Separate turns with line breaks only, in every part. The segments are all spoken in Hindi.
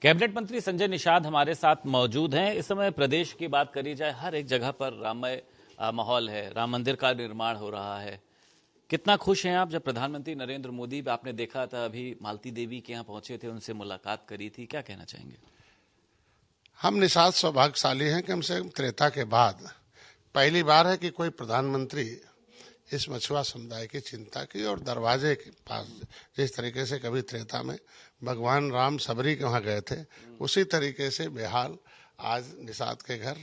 कैबिनेट मंत्री संजय निषाद हमारे साथ मौजूद हैं। इस समय प्रदेश की बात करी जाए, हर एक जगह पर राममय माहौल है। राम मंदिर का निर्माण हो रहा है। कितना खुश हैं आप? जब प्रधानमंत्री नरेंद्र मोदी, आपने देखा था अभी मालती देवी के यहाँ पहुंचे थे, उनसे मुलाकात करी थी, क्या कहना चाहेंगे?
हम निषाद सौभाग्यशाली हैं कि हमसे त्रेता के बाद पहली बार है कि कोई प्रधानमंत्री इस मछुआ समुदाय की चिंता की और दरवाजे के पास जिस तरीके से कभी त्रेता में भगवान राम सबरी के वहाँ गए थे, उसी तरीके से बेहाल आज निषाद के घर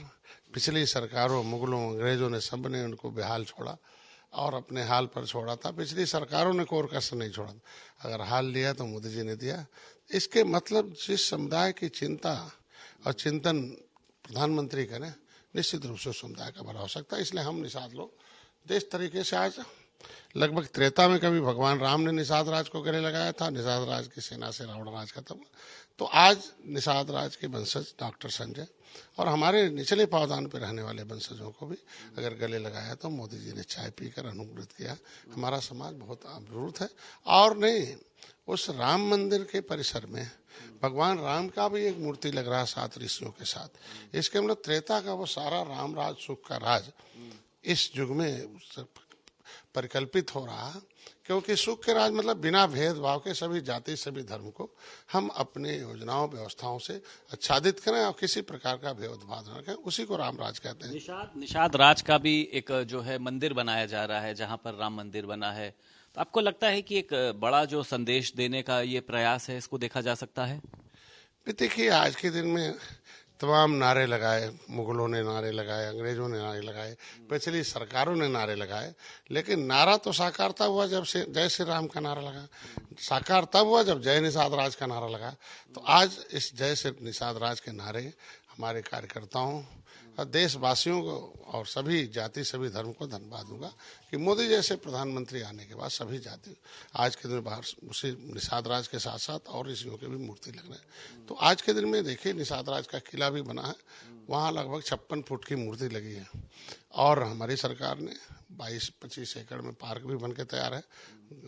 पिछली सरकारों, मुगलों, अंग्रेजों ने सब ने उनको बेहाल छोड़ा और अपने हाल पर छोड़ा था। पिछली सरकारों ने कोर कसर नहीं छोड़ा। अगर हाल लिया तो मोदी जी ने दिया। इसके मतलब जिस समुदाय की चिंता और चिंतन प्रधानमंत्री करें, निश्चित रूप से समुदाय का भला हो सकता है। इसलिए हम निषाद लोग जिस तरीके से आज लगभग त्रेता में कभी भगवान राम ने निषाद राज को गले लगाया था, निषाद राज की सेना से रावण राज खत्म हुआ, तो आज निषाद राज के वंशज डॉक्टर संजय और हमारे निचले पावदान पर रहने वाले वंशजों को भी अगर गले लगाया तो मोदी जी ने चाय पीकर अनुग्रहित किया। हमारा समाज बहुत अवरुद्ध है। और नहीं, उस राम मंदिर के परिसर में भगवान राम का भी एक मूर्ति लग रहा है 7 ऋषियों के साथ। इसके मतलब त्रेता का वो सारा राम राज, सुख का राज इस युग में परिकल्पित हो रहा है, क्योंकि सुख के राज मतलब बिना भेदभाव के सभी जाति, सभी धर्म को हम अपने योजनाओं, व्यवस्थाओं से आच्छादित करें और किसी प्रकार का भेदभाव न रखें, उसी को राम राज कहते हैं।
निषाद राज का भी एक जो है मंदिर बनाया जा रहा है, जहां पर राम मंदिर बना है। तो आपको लगता है कि एक बड़ा जो संदेश देने का ये प्रयास है, इसको देखा जा सकता है?
देखिए, आज के दिन में तमाम नारे लगाए, मुगलों ने नारे लगाए, अंग्रेजों ने नारे लगाए, पिछली सरकारों ने नारे लगाए, लेकिन नारा तो साकार तब हुआ जब से जय श्री राम का नारा लगा, साकार तब हुआ जब जय निषाद राज का नारा लगा। तो आज इस जय श्री निषाद राज के नारे हमारे कार्यकर्ताओं और देशवासियों को और सभी जाति, सभी धर्म को धन्यवाद दूंगा कि मोदी जैसे प्रधानमंत्री आने के बाद सभी जाति आज के दिन बाहर उसी निषाद राज के साथ साथ और ऋषियों के भी मूर्ति लग रहे हैं। तो आज के दिन में देखिए, निषाद राज का किला भी बना है, वहाँ लगभग 56 फुट की मूर्ति लगी है और हमारी सरकार ने 22-25 एकड़ में पार्क भी बन के तैयार है।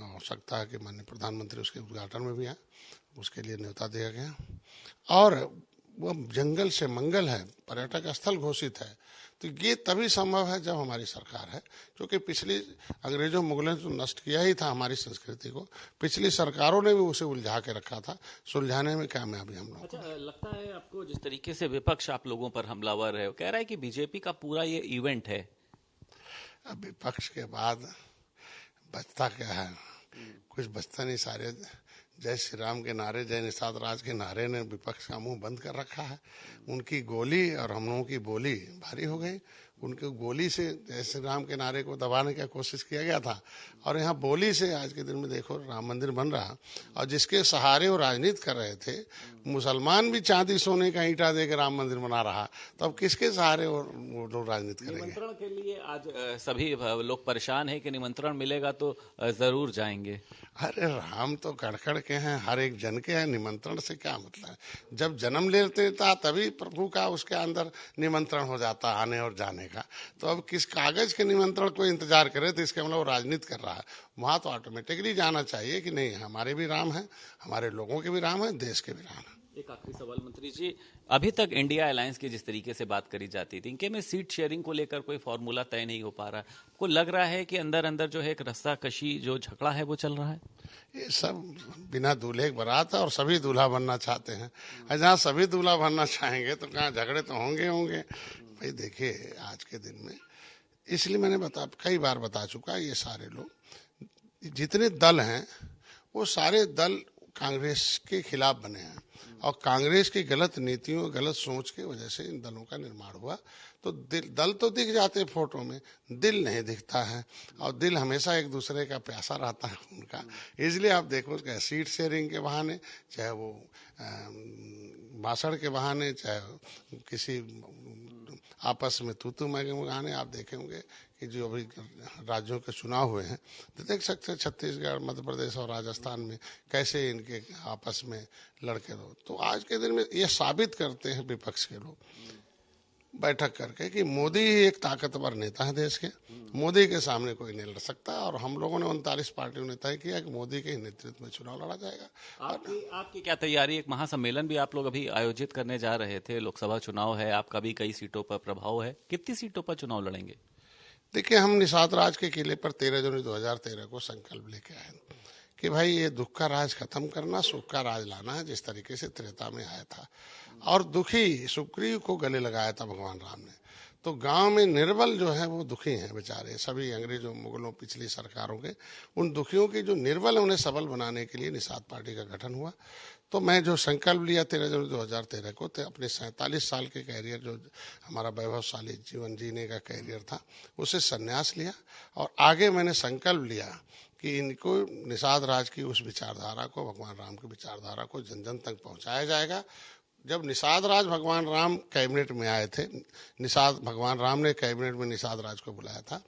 हो सकता है कि माननीय प्रधानमंत्री उसके उद्घाटन में भी आए, उसके लिए न्योता दिया गया। और वो जंगल से मंगल है, पर्यटक स्थल घोषित है। तो ये तभी संभव है जब हमारी सरकार है, क्योंकि पिछली अंग्रेजों, मुगलों ने तो नष्ट किया ही था हमारी संस्कृति को, पिछली सरकारों ने भी उसे उलझा के रखा था, सुलझाने में कामयाबी हम लोग।
अच्छा, लगता है आपको जिस तरीके से विपक्ष आप लोगों पर हमलावर है, कह रहा है कि बीजेपी का पूरा ये इवेंट है?
अब विपक्ष के बाद बचता क्या है? कुछ बचता नहीं। सारे जय श्री राम के नारे, जय निषाद राज के नारे ने विपक्ष का मुंह बंद कर रखा है। उनकी गोली और हम लोगों की बोली भारी हो गई। उनके गोली से जय श्री राम के नारे को दबाने की कोशिश किया गया था और यहाँ बोली से आज के दिन में देखो राम मंदिर बन रहा, और जिसके सहारे वो राजनीति कर रहे थे, मुसलमान भी चांदी सोने का ईंटा देकर राम मंदिर बना रहा, तो अब किसके सहारे वो लोग राजनीति करेंगे?
निमंत्रण के लिए आज सभी लोग परेशान हैं कि निमंत्रण मिलेगा तो जरूर जाएंगे।
अरे राम तो कड़कड़ के हैं, हर एक जन के हैं, निमंत्रण से क्या मतलब है? जब जन्म लेते था तभी प्रभु का उसके अंदर निमंत्रण हो जाता आने और जाने का। तो अब किस कागज के निमंत्रण को इंतजार करे, तो इसके मतलब वो राजनीति कर रहा है। वहां तो ऑटोमेटिकली जाना चाहिए कि नहीं, हमारे भी राम है, हमारे लोगों के भी राम है, देश के भी राम है।
एक आखिरी सवाल मंत्री जी, अभी तक इंडिया अलायंस की जिस तरीके से बात करी जाती थी, इनके में सीट शेयरिंग को लेकर कोई फॉर्मूला तय नहीं हो पा रहा, आपको लग रहा है कि अंदर अंदर जो है एक रस्सा कशी जो झगड़ा है वो चल रहा है?
ये सब बिना दूल्हे की बारात है और सभी दूल्हा बनना चाहते हैं। जहाँ सभी दूल्हा बनना चाहेंगे तो कहाँ झगड़े तो होंगे होंगे। भाई देखिए, आज के दिन में इसलिए मैंने कई बार बता चुका, ये सारे लोग जितने दल हैं वो सारे दल कांग्रेस के खिलाफ बने हैं और कांग्रेस की गलत नीतियों, गलत सोच की वजह से इन दलों का निर्माण हुआ। तो दल तो दिख जाते हैं फोटो में, दिल नहीं दिखता है, और दिल हमेशा एक दूसरे का प्यासा रहता है उनका। इसलिए आप देखो कि सीट शेयरिंग के बहाने, चाहे वो भाषण के बहाने, चाहे किसी आपस में तू मैं बहाने, आप देखे होंगे कि जो अभी राज्यों के चुनाव हुए हैं तो देख सकते हैं छत्तीसगढ़, मध्य प्रदेश और राजस्थान में कैसे इनके आपस में लड़के रहो। तो आज के दिन में ये साबित करते हैं विपक्ष के लोग बैठक करके कि मोदी ही एक ताकतवर नेता है देश के, मोदी के सामने कोई नहीं लड़ सकता। और हम लोगों ने 39 पार्टियों ने तय किया कि मोदी के ही नेतृत्व में चुनाव लड़ा जाएगा।
आपकी क्या तैयारी? एक महासम्मेलन भी आप लोग अभी आयोजित करने जा रहे थे, लोकसभा चुनाव है, आपका भी कई सीटों पर प्रभाव है, कितनी सीटों पर चुनाव लड़ेंगे?
देखिए, हम निषाद राज के किले पर 13 जनवरी 2013 को संकल्प लेके आए कि भाई ये दुख का राज खत्म करना, सुख का राज लाना है, जिस तरीके से त्रेता में आया था और दुखी सुग्रीव को गले लगाया था भगवान राम ने। तो गांव में निर्बल जो है वो दुखी हैं बेचारे, सभी अंग्रेजों मुगलों पिछली सरकारों के, उन दुखियों के जो निर्बल है उन्हें सबल बनाने के लिए निषाद पार्टी का गठन हुआ। तो मैं जो संकल्प लिया 13 जनवरी 2013 को, तो अपने 47 साल के कैरियर, जो हमारा वैभवशाली जीवन जीने का कैरियर था, उसे संन्यास लिया और आगे मैंने संकल्प लिया कि इनको निषाद राज की उस विचारधारा को, भगवान राम की विचारधारा को जन जन तक पहुंचाया जाएगा। जब निषाद राज भगवान राम कैबिनेट में आए थे, भगवान राम ने कैबिनेट में निषाद राज को बुलाया था,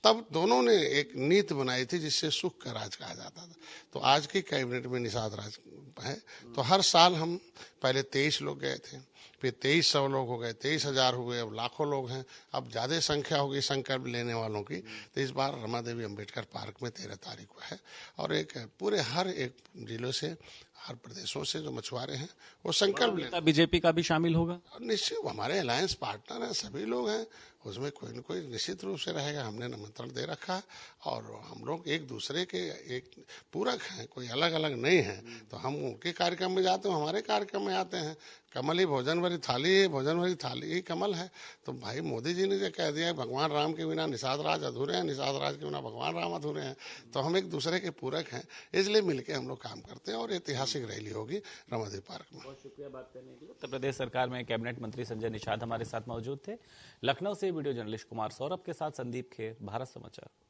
तब दोनों ने एक नीति बनाई थी जिससे सुख का राज कहा जाता था। तो आज की कैबिनेट में निषाद राज है। तो हर साल हम पहले 23 लोग गए थे, फिर 2300 लोग हो गए, 23,000 हुए, अब लाखों लोग हैं, अब ज्यादा संख्या होगी संकल्प लेने वालों की। तो इस बार रमा देवी अम्बेडकर पार्क में 13 तारीख को है और एक पूरे हर एक जिलों से, हर प्रदेशों से जो मछुआरे हैं वो संकल्प लेते।
बीजेपी का भी शामिल होगा?
निश्चित, हमारे अलायंस पार्टनर हैं, सभी लोग हैं, उसमें कोई न कोई निश्चित रूप से रहेगा। हमने निमंत्रण दे रखा है और हम लोग एक दूसरे के एक पूरक हैं, कोई अलग अलग नहीं है। तो हम उनके कार्यक्रम में जाते हैं, हमारे कार्यक्रम में आते हैं। कमल ही भोजन भरी थाली है, भोजन भरी थाली ही कमल है। तो भाई मोदी जी ने जो कह दिया है भगवान राम के बिना निषाद राज अधूरे हैं, निषाद राज के बिना भगवान राम अधूरे हैं, तो हम एक दूसरे के पूरक हैं, इसलिए मिलकर हम लोग काम करते हैं और ऐतिहासिक रैली होगी रमादेवी पार्क में।
बहुत शुक्रिया बात करने के लिए। उत्तर प्रदेश सरकार में कैबिनेट मंत्री संजय निषाद हमारे साथ मौजूद थे। लखनऊ से वीडियो जर्नलिस्ट कुमार सौरभ के साथ संदीप खेर, भारत समाचार।